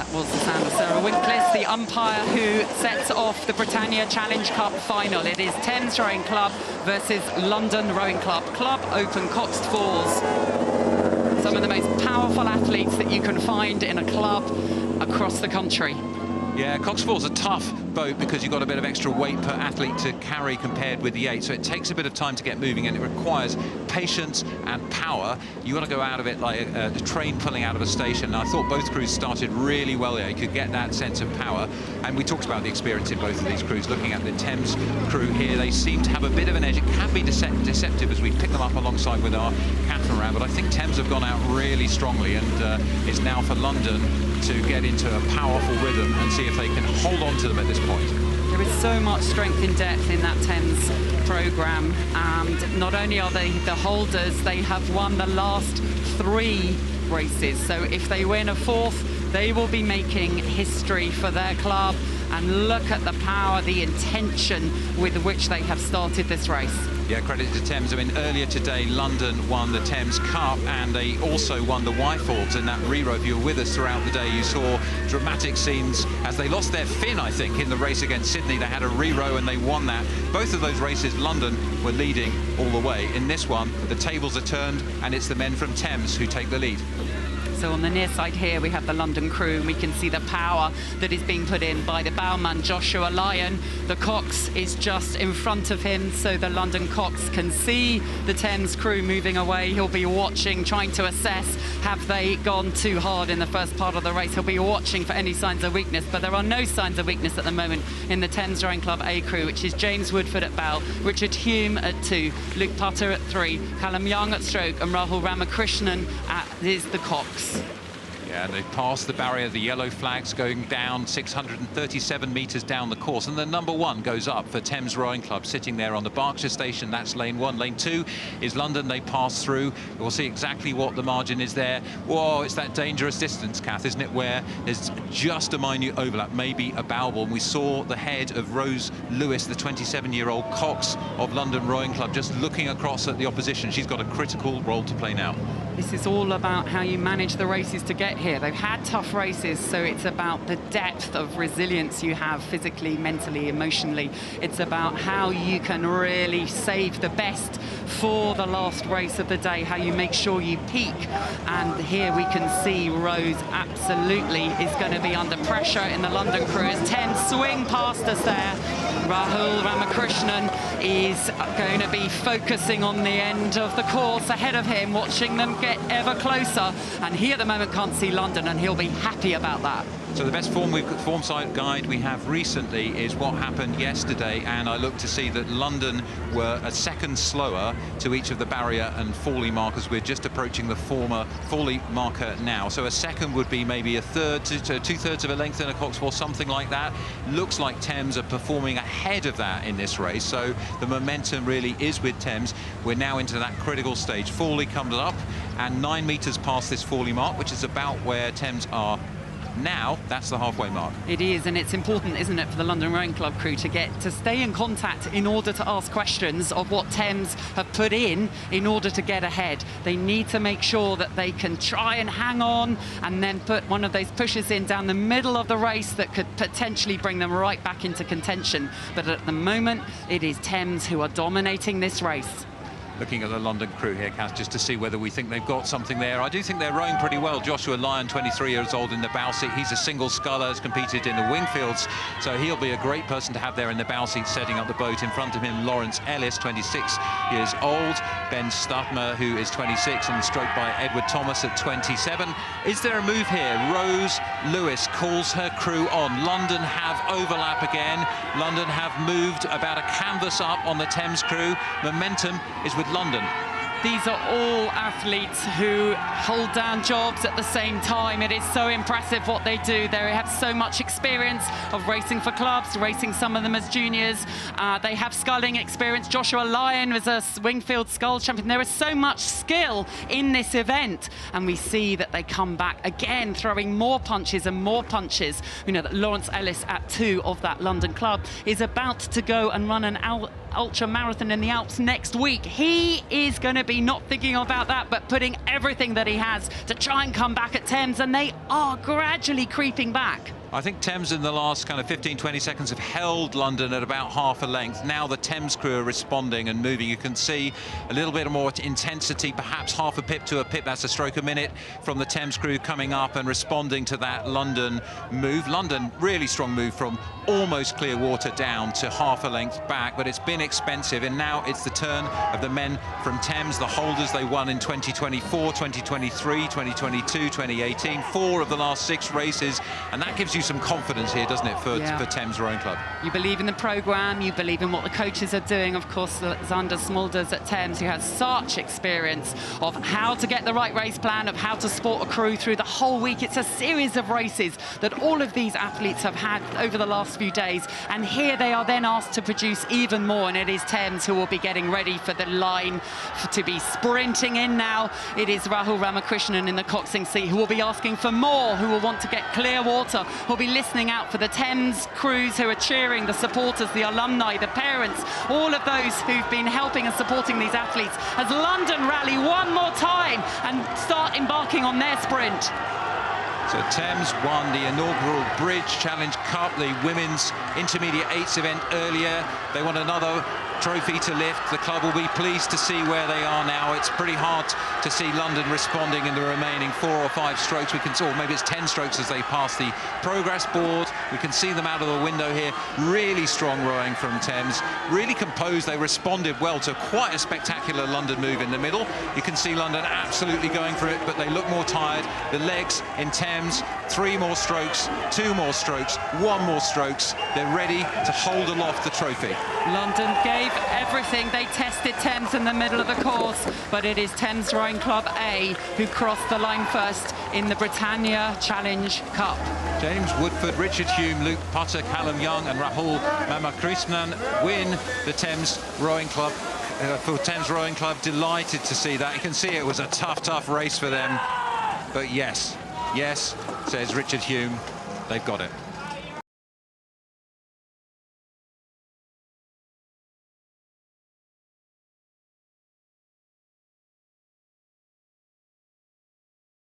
That was the sound of Sarah Winklis, the umpire who sets off the Britannia Challenge Cup final. It is Thames Rowing Club versus London Rowing Club. Club Open Coxed Falls. Some of the most powerful athletes that you can find in a club across the country. Yeah, Coxed Falls a tough boat because you've got a bit of extra weight per athlete to carry compared with the 8, so it takes a bit of time to get moving and it requires patience and power. You got to go out of it like a train pulling out of a station. And I thought both crews started really well there. You could get that sense of power, and we talked about the experience in both of these crews. Looking at the Thames crew here, they seem to have a bit of an edge. It can be deceptive as we pick them up alongside with our catamaran, but I think Thames have gone out really strongly, and it's now for London to get into a powerful rhythm and see if they can hold on to them at this point. There is so much strength in depth in that Thames programme, and not only are they the holders, they have won the last 3 races. So if they win a 4th, they will be making history for their club. And look at the power, the intention with which they have started this race. Yeah, credit to Thames. I mean, earlier today, London won the Thames Cup, and they also won the Wyfords in that re-row. If you were with us throughout the day, you saw dramatic scenes as they lost their fin, I think, in the race against Sydney. They had a re-row and they won that. Both of those races, London were leading all the way. In this one, the tables are turned, and it's the men from Thames who take the lead. So on the near side here, we have the London crew, and we can see the power that is being put in by the bowman, Joshua Lyon. The Cox is just in front of him, so the London Cox can see the Thames crew moving away. He'll be watching, trying to assess, have they gone too hard in the first part of the race? He'll be watching for any signs of weakness, but there are no signs of weakness at the moment in the Thames Rowing Club A crew, which is James Woodford at bow, Richard Hume at 2, Luke Putter at 3, Callum Young at stroke, and Rahul Ramakrishnan is the Cox. Yeah, and they passed the barrier, the yellow flags going down 637 metres down the course, and the number 1 goes up for Thames Rowing Club, sitting there on the Berkshire station. That's lane 1. Lane 2 is London. They pass through. We'll see exactly what the margin is there. Whoa, it's that dangerous distance, Kath, isn't it, where there's just a minute overlap, maybe a bow ball. And we saw the head of Rose Lewis, the 27-year-old Cox of London Rowing Club, just looking across at the opposition. She's got a critical role to play now. This is all about how you manage the races to get here. They've had tough races, so it's about the depth of resilience you have physically, mentally, emotionally. It's about how you can really save the best for the last race of the day, how you make sure you peak. And here we can see Rose absolutely is going to be under pressure in the London crew as Thames swing past us there. Rahul Ramakrishnan is going to be focusing on the end of the course ahead of him, watching them get ever closer, and he at the moment can't see London, and he'll be happy about that. So the best form side guide we have recently is what happened yesterday, and I look to see that London were a second slower to each of the barrier and Fawley markers. We're just approaching the former Fawley marker now, so a second would be maybe a third to 2/3 of a length in a Cox Falls, something like that. Looks like Thames are performing ahead of that in this race, so the momentum really is with Thames. We're now into that critical stage. Fawley comes up and 9 metres past this Fawley mark, which is about where Thames are now. That's the halfway mark. It is, and it's important, isn't it, for the London Rowing Club crew to stay in contact in order to ask questions of what Thames have put in order to get ahead. They need to make sure that they can try and hang on and then put one of those pushes in down the middle of the race that could potentially bring them right back into contention. But at the moment, it is Thames who are dominating this race. Looking at the London crew here, Kath, just to see whether we think they've got something there. I do think they're rowing pretty well. Joshua Lyon, 23 years old in the bow seat. He's a single sculler, has competed in the Wingfields, so he'll be a great person to have there in the bow seat, setting up the boat. In front of him, Lawrence Ellis, 26 years old. Ben Stutmer, who is 26, and stroked by Edward Thomas at 27. Is there a move here? Rose Lewis calls her crew on. London have overlap again. London have moved about a canvas up on the Thames crew. Momentum is with London. These are all athletes who hold down jobs at the same time. It is so impressive what they do. They have so much experience of racing for clubs, racing some of them as juniors. They have sculling experience. Joshua Lyon was a Wingfield scull champion. There is so much skill in this event, and we see that they come back again, throwing more punches and more punches. We know that Lawrence Ellis at 2 of that London club is about to go and run an ultra marathon in the Alps next week. He is going to be not thinking about that, but putting everything that he has to try and come back at Thames, and they are gradually creeping back. I think Thames in the last kind of 15-20 seconds have held London at about half a length. Now the Thames crew are responding and moving. You can see a little bit more intensity, perhaps half a pip to a pip. That's a stroke a minute from the Thames crew coming up and responding to that London move. London, really strong move from almost clear water down to half a length back, but it's been expensive. And now it's the turn of the men from Thames, the holders. They won in 2024, 2023, 2022, 2018, 4 of the last 6 races. And that gives you some confidence here, doesn't it, for Thames Rowing Club? You believe in the programme, you believe in what the coaches are doing. Of course, Xander Smulders at Thames, who has such experience of how to get the right race plan, of how to support a crew through the whole week. It's a series of races that all of these athletes have had over the last few days, and here they are then asked to produce even more, and it is Thames who will be getting ready for the line to be sprinting in now. It is Rahul Ramakrishnan in the coxing seat who will be asking for more, who will want to get clear water, who will be listening out for the Thames crews who are cheering, the supporters, the alumni, the parents, all of those who've been helping and supporting these athletes as London rally one more time and start embarking on their sprint. So Thames won the inaugural Bridge Challenge Cup, the women's intermediate 8s event earlier. They want another trophy to lift. The club will be pleased to see where they are now. It's pretty hard to see London responding in the remaining 4 or 5 strokes. We can, or maybe it's 10 strokes as they pass the progress board. We can see them out of the window here. Really strong rowing from Thames. Really composed. They responded well to quite a spectacular London move in the middle. You can see London absolutely going for it, but they look more tired. The legs in Thames, 3 more strokes, 2 more strokes, 1 more strokes. They're ready to hold aloft the trophy. London gave everything. They tested Thames in the middle of the course, but it is Thames Rowing Club A who crossed the line first in the Britannia Challenge Cup. James Woodford, Richard Hume, Luke Potter, Callum Young and Rahul Ramakrishnan win the Thames Rowing Club. For Thames Rowing Club, delighted to see that. You can see it was a tough race for them. But yes, says Richard Hume, they've got it.